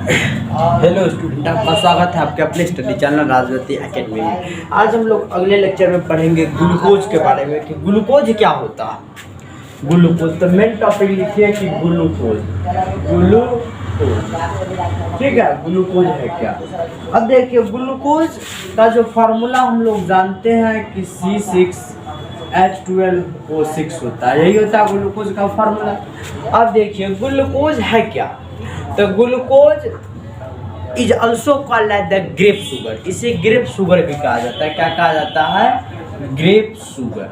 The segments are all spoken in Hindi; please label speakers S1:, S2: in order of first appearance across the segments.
S1: हेलो स्टूडेंट, आपका स्वागत है आपके अपने स्टडी चैनल राजवती एकेडमी में। आज हम लोग अगले लेक्चर में पढ़ेंगे ग्लूकोज के बारे में कि ग्लूकोज क्या होता है। ग्लूकोज तो मेन टॉपिक लिखिए कि ग्लूकोज ठीक है। ग्लूकोज है क्या? अब देखिए, ग्लूकोज का जो फार्मूला हम लोग जानते हैं कि C6H12O6 होता है, यही होता है ग्लूकोज का फार्मूला। अब देखिए ग्लूकोज है क्या, तो glucose is also called as the grape sugar. इसे ग्रेप शुगर भी कहा जाता है। क्या कहा जाता है? Grape sugar.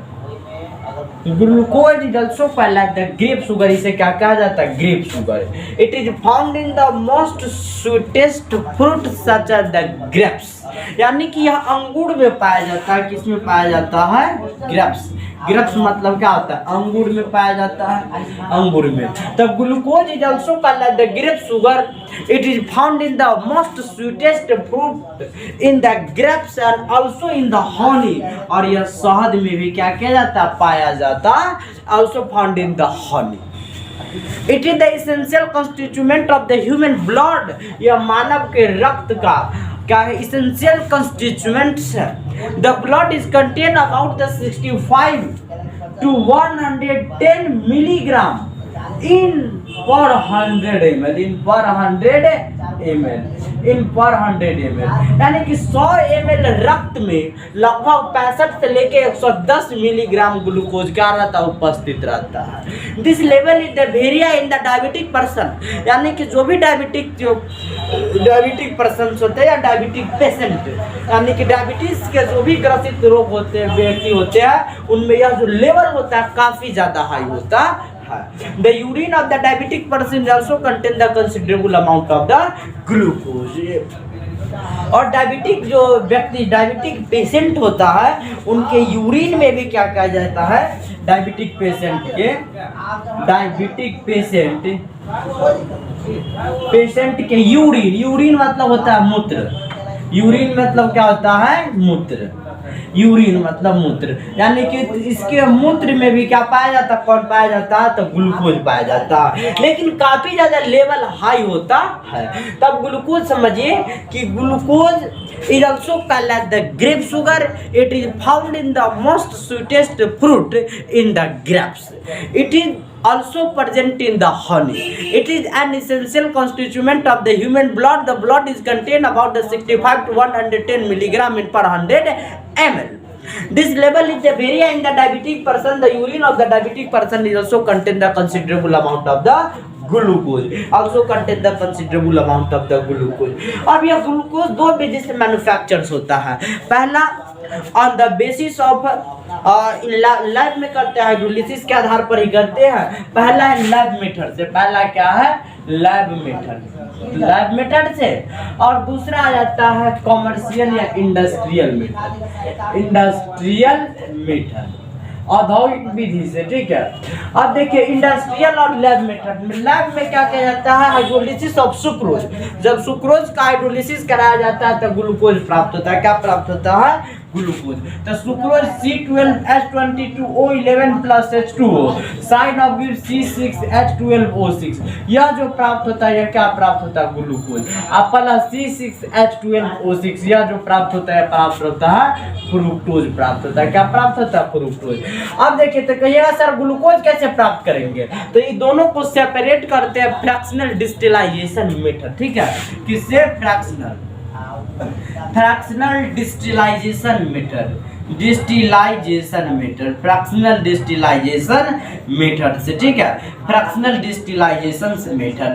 S1: Glucose is also called as the grape sugar. इसे क्या कहा जाता है? Grape sugar. It is found in the most sweetest fruit such as the grapes. यानी कि यह अंगूर में पाया जाता है। किसमें पाया जाता है? ग्रेप्स। ग्रेप्स मतलब क्या होता है? अंगूर में पाया जाता है, अंगूर में। तो glucose is also called as the grape sugar. It is found in the most sweetest fruit in the grapes and also in the honey. और यह शहद में भी क्या किया जाता है? पाया जाता है। Also found in the honey. It is the essential constituent of the human blood. यह मानव के रक्त का क्या है? एसेंशियल कंस्टिट्यूएंट्स है। The blood is contain about the 65 to 110 milligram in per 100 ml यानी कि 100 ml रक्त में लगभग 65 से लेके 110 मिलीग्राम ग्लूकोज क्या रहता है? उपस्थित रहता है। This level is the very in the diabetic person. यानी कि जो भी डायबिटिक पर्सन होते हैं या डायबिटिक पेशेंट, यानी कि डायबिटीज के जो भी ग्रसित रोग होते हैं, व्यक्ति होते हैं, उनमें यह जो लेवल होता है काफी ज्यादा हाई होता है। The urine of the diabetic person also contain the considerable amount of the glucose। और डायबिटिक जो व्यक्ति डायबिटिक पेशेंट होता है, उनके यूरिन में भी क्या कहा जाता है? डायबिटिक पेशेंट के यूरिन मतलब होता है मूत्र। यूरिन मतलब क्या होता है? मूत्र। यूरिन मतलब मूत्र। यानी कि इसके मूत्र में भी क्या पाया जाता है? कौन पाया जाता है? तो ग्लूकोज पाया जाता है। लेकिन काफी ज्यादा लेवल हाई होता है। तब ग्लूकोज समझिए कि glucose is also called as the grape sugar. It is found in the most sweetest fruit in the grapes. It is also present in the honey. It is an essential constituent of the human blood. The blood is contain about the 65 to 110 milligram in per 100 ml. This level is the varia in the diabetic person. The urine of the diabetic person is also contain the considerable amount of the glucose. Also contain the considerable amount of the glucose. अब यह ग्लूकोज दो विधि से मैन्युफैक्चर होता है। पहला on the basis of lab में करते हैं, हाइड्रोलिसिस के आधार पर ही करते हैं। पहला है लैब मेथड से। पहला क्या है? लैब मेथड से। और दूसरा आ जाता है कॉमर्शियल या इंडस्ट्रियल मेथड, औद्योगिक विधि से। ठीक है। अब देखिए इंडस्ट्रियल और लैब मेथड में, लैब में क्या किया जाता है? Hydrolysis of sucrose. जब सुक्रोज का हाइड्रोलिसिस कराया जाता है तो ग्लूकोज प्राप्त होता है। क्या प्राप्त होता है? ग्लूकोज। तो sucrose C12H22O11 plus H2O sign of give C6H12O6। यह जो प्राप्त होता है, यह क्या प्राप्त होता है? ग्लूकोज। अब प्लस C6H12O6 यह जो प्राप्त होता है, प्राप्त होता है फ्रुक्टोज प्राप्त होता है। क्या प्राप्त होता है? फ्रुक्टोज। अब देखिए तो कहिएगा सर ग्लूकोज कैसे प्राप्त करेंगे? तो ये दोनों को सेपरेट करते हैं फ्रैक्शनल डिस्टिलाइजेशन मेथड। ठीक है। किससे? Fractional distillisation method fractional distillisation method से। ठीक है। Fractional distillisation method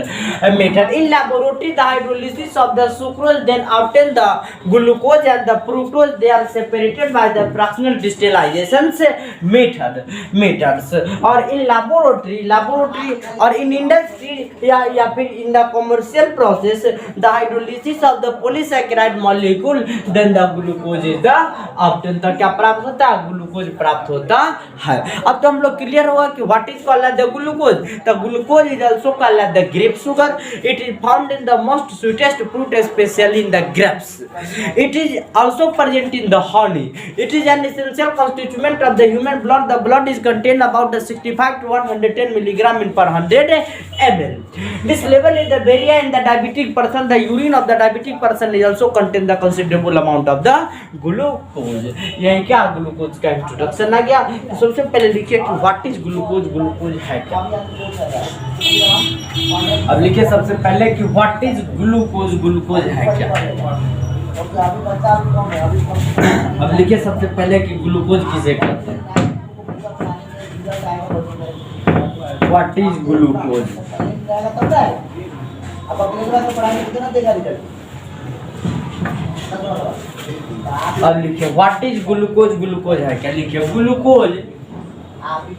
S1: in laboratory the hydrolysis of the sucrose then obtain the glucose and the fructose they are separated by the fractional distillisation methods. और इन लैबोरेटरी और इन इंडस्ट्री या फिर in the commercial process the hydrolysis of the polysaccharide molecule then the glucose is the obtain. क्या प्राप्त होता है, ग्लूकोज प्राप्त होता है। अब तो हम लोग क्लियर होगा कि what is called the glucose. The glucose is also called the grape sugar. It is found in the most sweetest fruit specially in the grapes. It is also present in the honey. It is an essential constituent of the human blood. The blood is contained about the 65 to 110 milligram in per 100 ml. This level is the very high in the diabetic person. The urine of the diabetic person is also contain the considerable amount of the glucose. यही क्या ग्लूकोज का इंट्रोडक्शन आ गया। तो सबसे पहले लिखिए कि व्हाट इज ग्लूकोज, ग्लूकोज है क्या। अब लिखिए सबसे पहले कि व्हाट इज ग्लूकोज, ग्लूकोज है क्या। अब लिखिए सबसे पहले कि ग्लूकोज किसे कहते हैं। What is glucose. अब लिखिए व्हाट इज ग्लूकोज, ग्लूकोज है क्या। लिखिए ग्लूकोज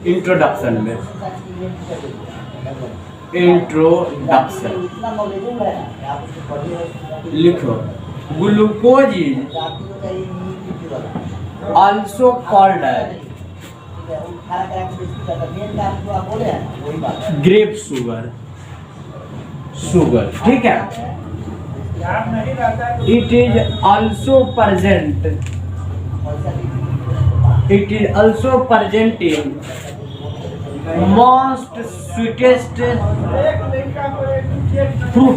S1: इंट्रोडक्शन में, इंट्रोडक्शन लिखो glucose is also called grape sugar, sugar ठीक है। It is also present, it is also present in most sweetest fruit,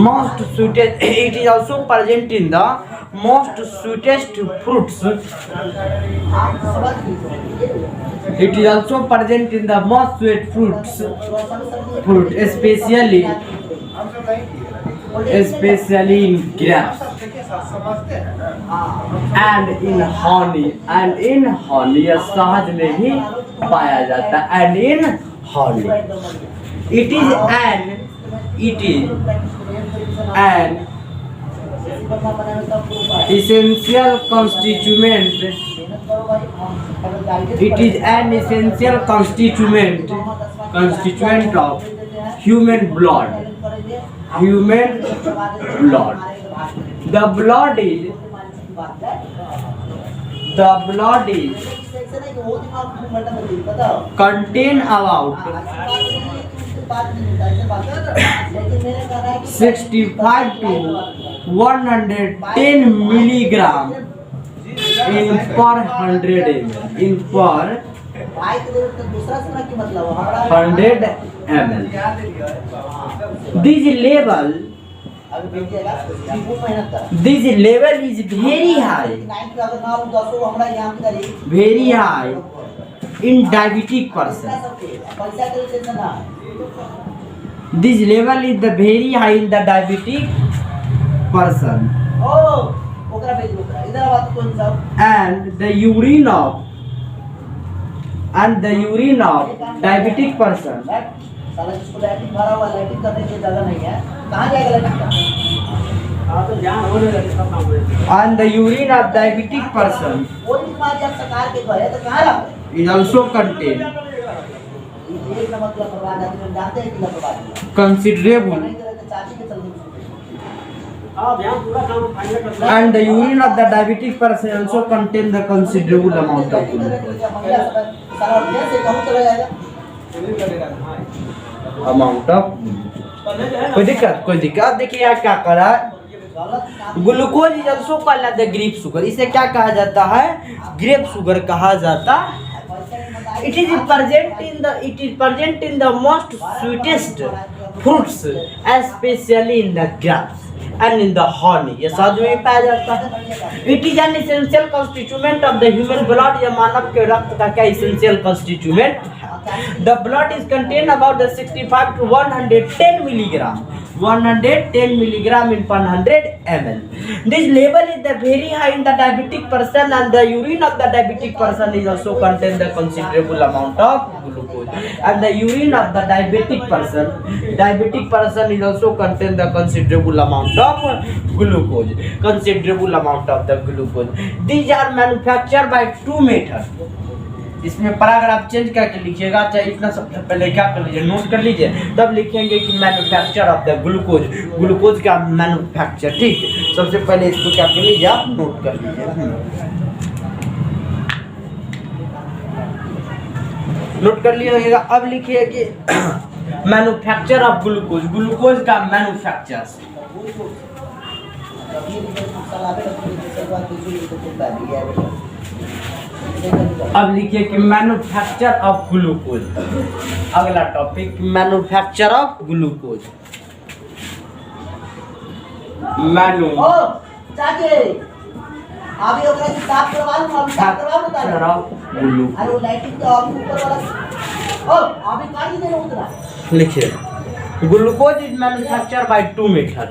S1: most sweetest. It is also present in the most sweetest fruits. It is also present in the most sweet fruits, fruit especially in grapes and in honey, and in honey शहद में भी पाया जाता है, and in honey. It is an essential constituent. It is an essential constituent of human blood. Human blood. The blood is contain about 65 to 110 milligram in per 100 ml. In per 100 ml. This level is very high in diabetic person. This level is the very high in the diabetic person. And the urine of diabetic person. And the urine of diabetic person is also contained considerable, and the urine of the diabetic person also contain the considerable amount of glucose. कोई दिक्कत देखिए यार क्या कर रहा है। Glucose is also called the grape sugar. इसे क्या कहा जाता है, ग्रेप शुगर कहा जाता है। It is present in the most sweetest fruits, especially in the grapes and in the honey. ये शहद में पाया जाता है। It is an essential constituent of the human blood. यह मानव के रक्त का क्या essential constituent है। The blood is contained about the 65 to 110 milligram. 110 milligram in 100 ml. This level is the very high in the diabetic person, and the urine of the diabetic person is also contain the considerable amount of glucose. And the urine of the diabetic person is also contain the considerable amount of glucose. Considerable amount of the glucose. These are manufactured by two methods. इसमें पैराग्राफ चेंज करके लिखिएगा। चाहे इतना सबसे पहले क्या कर लीजिए, नोट कर लीजिए, तब लिखेंगे कि manufacture of the glucose, glucose का मैन्युफैक्चर। ठीक है, सबसे पहले इसको क्या कर लीजिए, आप नोट कर लीजिए। नोट कर लीजिएगा। अब लिखिए कि मैन्युफैक्चर ऑफ ग्लूकोज, ग्लूकोज का मैन्युफैक्चर। अब लिखिए कि मैन्युफैक्चर ऑफ ग्लूकोज। अगला टॉपिक मैन्युफैक्चर ऑफ ग्लूकोज। लिखिए glucose is manufacture by two method.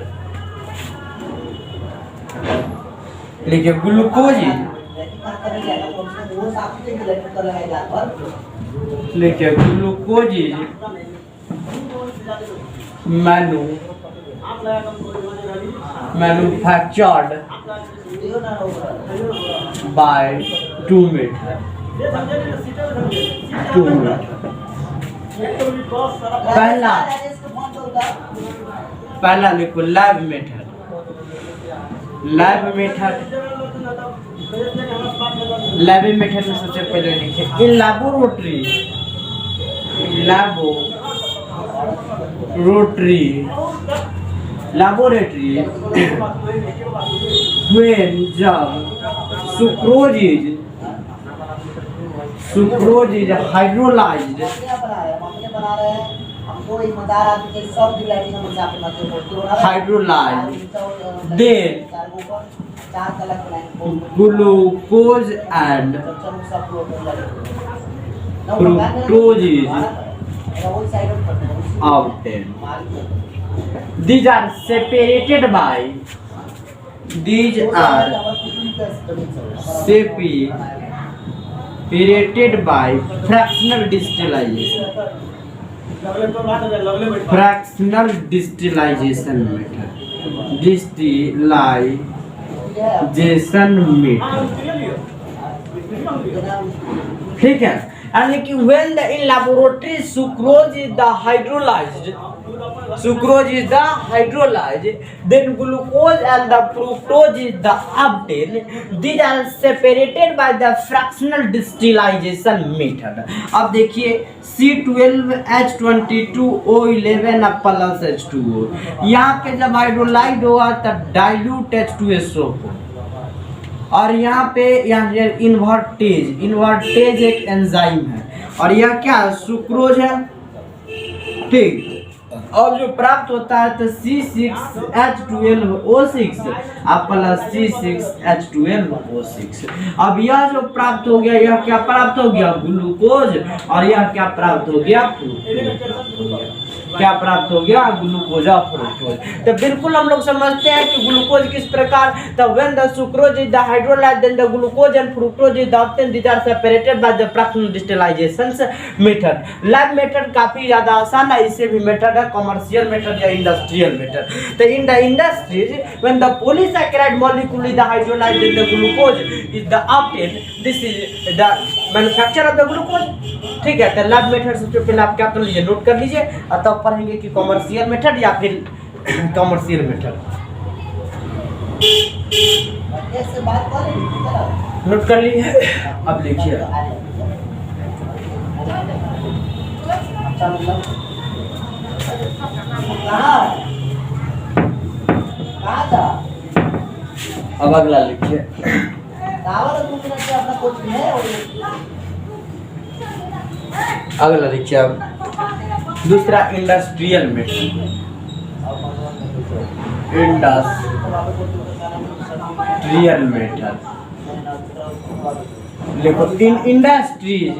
S1: लिखिए ग्लूकोज इज, लिखिए glucose is manufactured by two method. पहला लिखो lab method. Lab method, lab method में सबसे पहले लिखे इन लैबोरेटरी, लैबोरेटरी when जब sucrose is hydrolysed, then glucose and fructose is obtained. These are separated by fractional distillation. Fractional distillation method. Distillation method. ठीक है, यानी कि when the in laboratory sucrose is the hydrolyzed, then glucose and the fructose is the obtained. These are separated by the fractional distillation method. अब देखिए C12H22O11 प्लस H2O, यहाँ पे जब हाइड्रोलाइज होगा तब डाइल्यूट H2SO को, और यहाँ पे इन्वर्टेज एक एंजाइम है, और यह क्या है, सुक्रोज है। ठीक, अब जो प्राप्त होता है तो C6H12O6 प्लस C6H12O6। अब यह जो प्राप्त हो गया, यह क्या प्राप्त हो गया, ग्लूकोज, और यह क्या प्राप्त हो गया, क्या प्राप्त हो गया, ग्लूकोज और फ्रुक्टोज। तो बिल्कुल हम लोग समझते हैं कि ग्लूकोज किस प्रकार, तो when the sucrose is the hydrolysed then the glucose and fructose is obtained, these are separated by the fractional distillisation method. Lab method काफी ज्यादा आसान है, इससे भी मेथड है कमर्शियल मेथड या इंडस्ट्रियल मेथड। तो in the industries when the polysaccharide molecule is the hydrolysed then the glucose is the obtained, this is the manufacture of the glucose. ठीक है, तो लैब मेथड सबसे पहले आप क्या कर लीजिए, नोट कर लीजिए, और तब पढ़ेंगे कि कमर्शियल मेथड या फिर कमर्शियल मेथड। नोट कर लिए। अब लिखिए अब अगला लिखिए, अगला लिखिए अब दूसरा इंडस्ट्रियल मेथड। इंडस्ट्रियल मेथड देखो, इन industries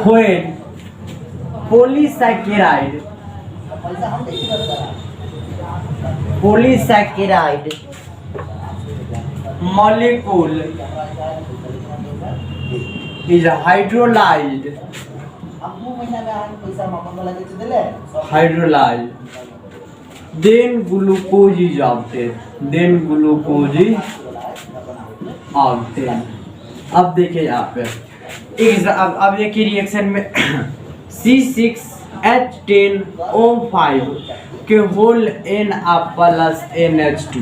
S1: when polysaccharide molecule is hydrolyzed hydrolyzed, then glucose is obtained, अब देखिए यहाँ पे अब देखिए रिएक्शन में C6H10O5 के होल Na प्लस NH2,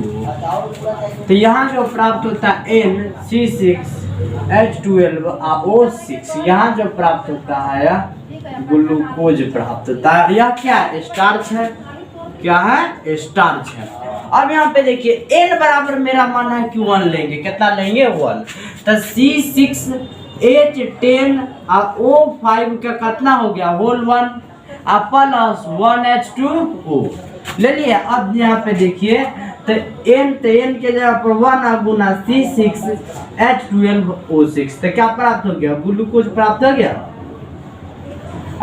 S1: तो यहाँ जो प्राप्त होता है NC6H12O6, यहाँ जो प्राप्त होता है ग्लूकोज प्राप्त होता है। यह क्या स्टार्च है, क्या है स्टार्च है। अब यहाँ पे देखिए n बराबर मेरा मानना है कि 1 लेंगे, कितना लेंगे 1, तो C6H10O5 का कितना हो गया होल 1 प्लस 1H2O ले लिए। अब यहाँ पे देखिए तो n के जगह पर 1 गुना C6H12O6, तो क्या प्राप्त हो गया ग्लूकोज प्राप्त हो गया।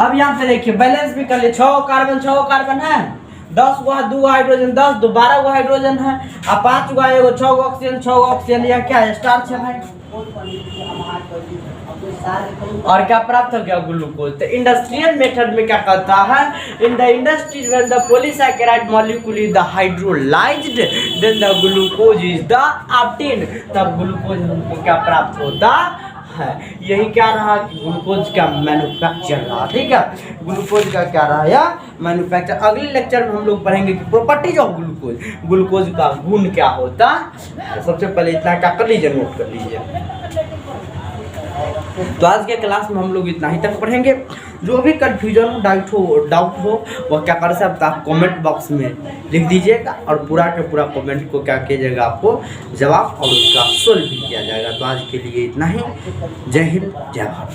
S1: अब यहाँ पे देखिए बैलेंस भी कर लिए, 6 कार्बन है, 10 गो 2 हाइड्रोजन 10 2 12 गो हाइड्रोजन है, और 5 गो एगो 6 गो ऑक्सीजन, यह क्या स्टार्च है भाई। और क्या प्राप्त हो गया ग्लूकोज। तो इंडस्ट्रियल मेथड में क्या करता है, in the industries when the polysaccharide molecule is the hydrolysed then the glucose is the obtained, तब ग्लूकोज हमको क्या प्राप्त होता है। यही क्या रहा कि ग्लूकोज का मैन्युफैक्चर रहा, ठीक है, ग्लूकोज का क्या रहा या मैन्युफैक्चर। अगले लेक्चर में हम लोग पढ़ेंगे कि प्रॉपर्टीज ऑफ ग्लूकोज का गुण क्या होता है। सबसे पहले इतना क्या कर लीजिए, नोट कर लीजिए। तो आज के क्लास में हम लोग इतना ही तक पढ़ेंगे। जो भी कंफ्यूजन हो डाउट हो वह क्या कर सकता है, कमेंट बॉक्स में लिख दीजिएगा, और पूरा के पूरा कमेंट को क्या कीजिएगा, आपको जवाब और उसका सोल्व भी किया जाएगा। तो आज के लिए इतना ही। जय हिंद, जय भारत।